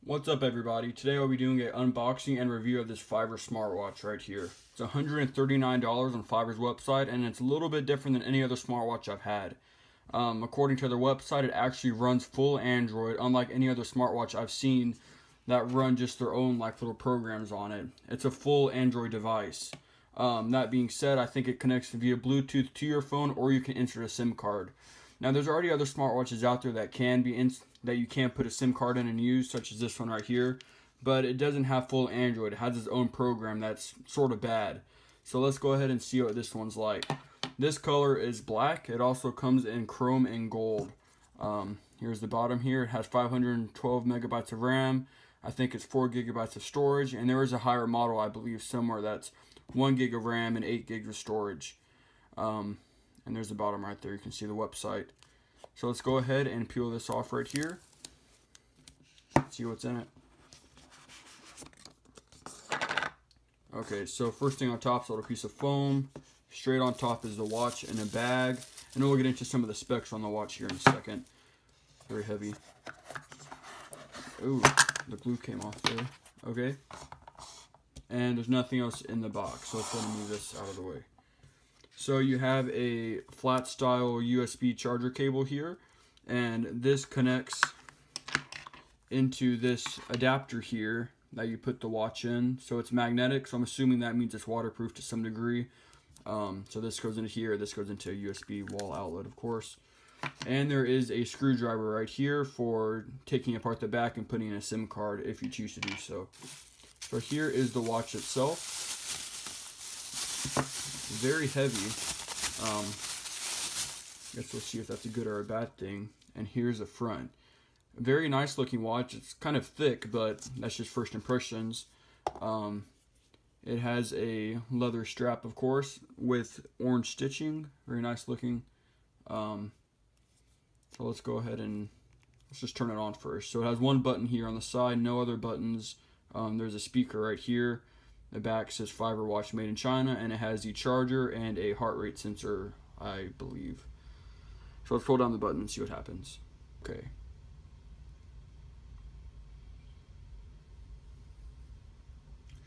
What's up, everybody? Today I'll be doing an unboxing and review of this Fiverr smartwatch right here. It's $139 on Fiverr's website, and it's a little bit different than any other smartwatch I've had. According to their website, it actually runs full Android, unlike any other smartwatch I've seen that run just their own little programs on it. It's a full Android device. That being said, I think it connects via Bluetooth to your phone, or you can insert a SIM card. Now, there's already other smartwatches out there that that you can put a SIM card in and use, such as this one right here, but it doesn't have full Android. It has its own program that's sort of bad. So let's go ahead and see what this one's like. This color is black. It also comes in chrome and gold. Here's the bottom here. It has 512 megabytes of RAM. I think it's 4 gigabytes of storage, and there is a higher model, I believe, somewhere that's 1 gig of RAM and 8 gigs of storage. And there's the bottom right there. You can see the website. So let's go ahead and peel this off right here. See what's in it. Okay, so first thing on top is a little piece of foam. Straight on top is the watch in a bag. And we'll get into some of the specs on the watch here in a second. Very heavy. Ooh, the glue came off there. Okay. And there's nothing else in the box. So let's go ahead and move this out of the way. So you have a flat style USB charger cable here, and this connects into this adapter here that you put the watch in. So it's magnetic, so I'm assuming that means it's waterproof to some degree. So this goes into here, this goes into a USB wall outlet, of course. And there is a screwdriver right here for taking apart the back and putting in a SIM card if you choose to do so. So here is the watch itself. Very heavy. Guess we'll see if that's a good or a bad thing. And here's the front. Very nice looking watch. It's kind of thick, but that's just first impressions. It has a leather strap, of course, with orange stitching. Very nice looking. So let's go ahead and let's just turn it on first. So it has one button here on the side, no other buttons. There's a speaker right here. The back says Fiverr watch made in China, and it has the charger and a heart rate sensor, I believe. So let's pull down the button and see what happens. Okay.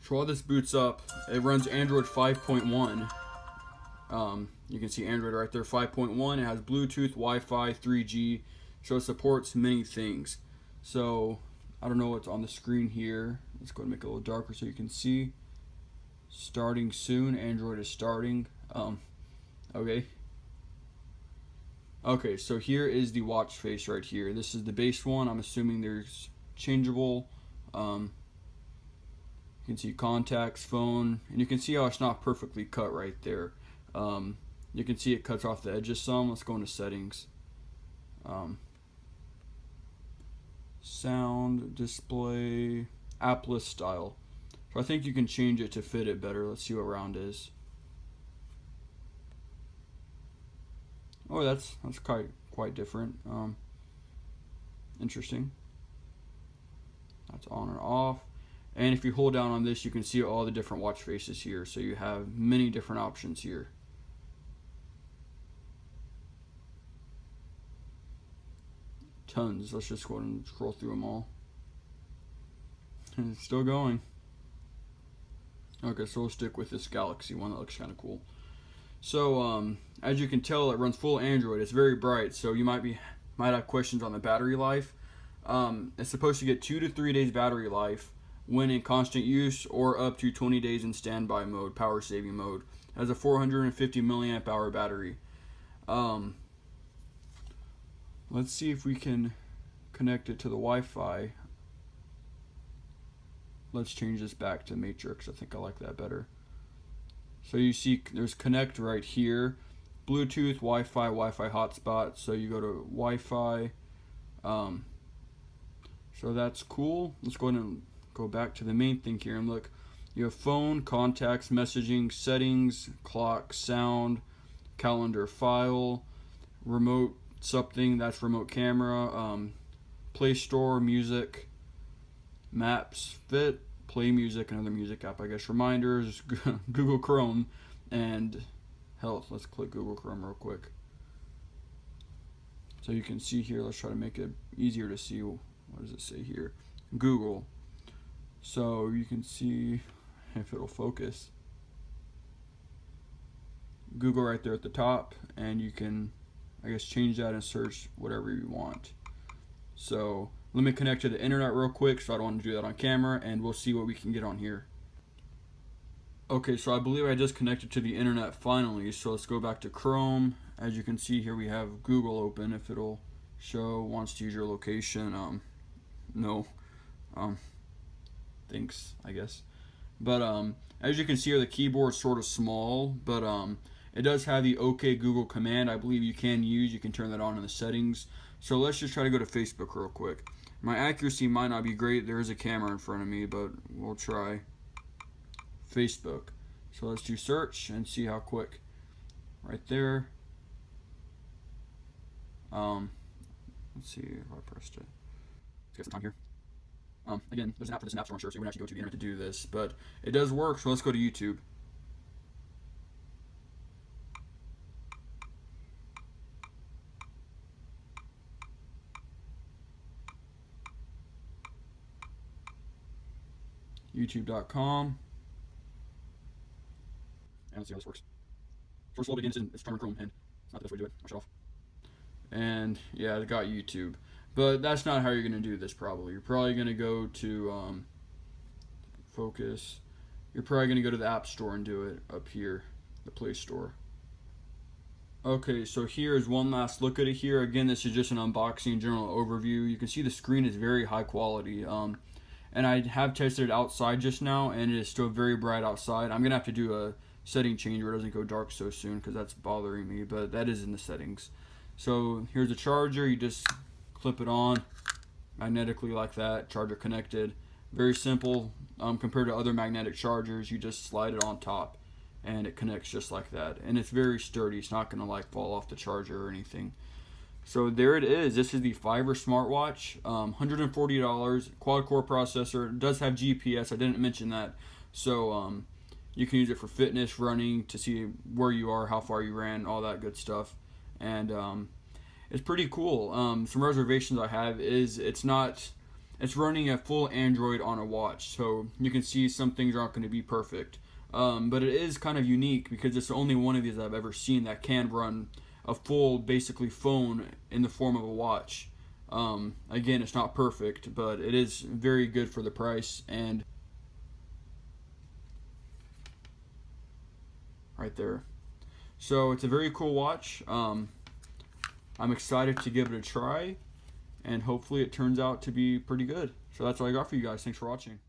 So while this boots up, it runs Android 5.1. You can see Android right there, 5.1. It has Bluetooth, Wi-Fi, 3G, so it supports many things. So I don't know what's on the screen here. Let's go and make it a little darker so you can see. Starting soon. Android is starting. Okay. Okay, so here is the watch face right here. This is the base one. I'm assuming there's changeable. You can see contacts, phone, and you can see how it's not perfectly cut right there. You can see it cuts off the edges some. Let's go into settings. Sound, display, app list style. So I think you can change it to fit it better. Let's see what round is. Oh, that's quite different. Interesting. That's on and off. And if you hold down on this, you can see all the different watch faces here. So you have many different options here. Tons. Let's just go ahead and scroll through them all. And it's still going. Okay, so we'll stick with this Galaxy one. That looks kind of cool. So as you can tell, it runs full Android. It's very bright, so you might have questions on the battery life. It's supposed to get 2 to 3 days battery life when in constant use, or up to 20 days in standby mode, power saving mode. It has a 450 milliamp hour battery. Let's see if we can connect it to the Wi-Fi. Let's change this back to Matrix. I think I like that better. So you see there's connect right here. Bluetooth, Wi-Fi, Wi-Fi hotspot. So you go to Wi-Fi. So that's cool. Let's go ahead and go back to the main thing here and look. You have phone, contacts, messaging, settings, clock, sound, calendar, file, remote something. That's remote camera. Play Store, music, maps, fit, play music, another music app, I guess, reminders, Google Chrome, and health. Let's click Google Chrome real quick. So you can see here, let's try to make it easier to see. What does it say here? Google. So you can see if it'll focus. Google right there at the top, and you can, I guess, change that and search whatever you want. So let me connect to the internet real quick, so I don't want to do that on camera, and we'll see what we can get on here. Okay, so I believe I just connected to the internet finally, so let's go back to Chrome. As you can see here, we have Google open. If it'll show, wants to use your location, no, thanks, I guess. But as you can see here, the keyboard's sort of small, but it does have the OK Google command. I believe you can turn that on in the settings. So let's just try to go to Facebook real quick. My accuracy might not be great. There is a camera in front of me, but we'll try Facebook. So let's do search and see how quick. Right there. Let's see if I pressed it. Let's get some time here. Again, there's an app for this and App Store, I'm sure, so you wouldn't actually go to the internet to do this, but it does work. So let's go to YouTube. YouTube.com. And let's see how this works. Sort of slow begins, it's Terminal Chrome, and it's not the best way to do it. I'll shut off. And yeah, it got YouTube. But that's not how you're going to do this probably. You're probably going to go to focus. You're probably going to go to the App Store and do it up here, the Play Store. Okay, so here is one last look at it here. Again, this is just an unboxing general overview. You can see the screen is very high quality. And I have tested it outside just now, and it is still very bright outside. I'm going to have to do a setting change where it doesn't go dark so soon because that's bothering me, but that is in the settings. So here's the charger. You just clip it on magnetically like that, charger connected. Very simple compared to other magnetic chargers. You just slide it on top and it connects just like that. And it's very sturdy. It's not going to like fall off the charger or anything. So there it is. This is the Fiverr smartwatch, $140, quad-core processor. It does have GPS. I didn't mention that. So you can use it for fitness, running, to see where you are, how far you ran, all that good stuff. And it's pretty cool. Some reservations I have is it's running a full Android on a watch. So you can see some things aren't going to be perfect. But it is kind of unique because it's the only one of these I've ever seen that can run a full, basically, phone in the form of a watch. Again, it's not perfect, but it is very good for the price. And right there. So it's a very cool watch. I'm excited to give it a try, and hopefully it turns out to be pretty good. So that's all I got for you guys. Thanks for watching.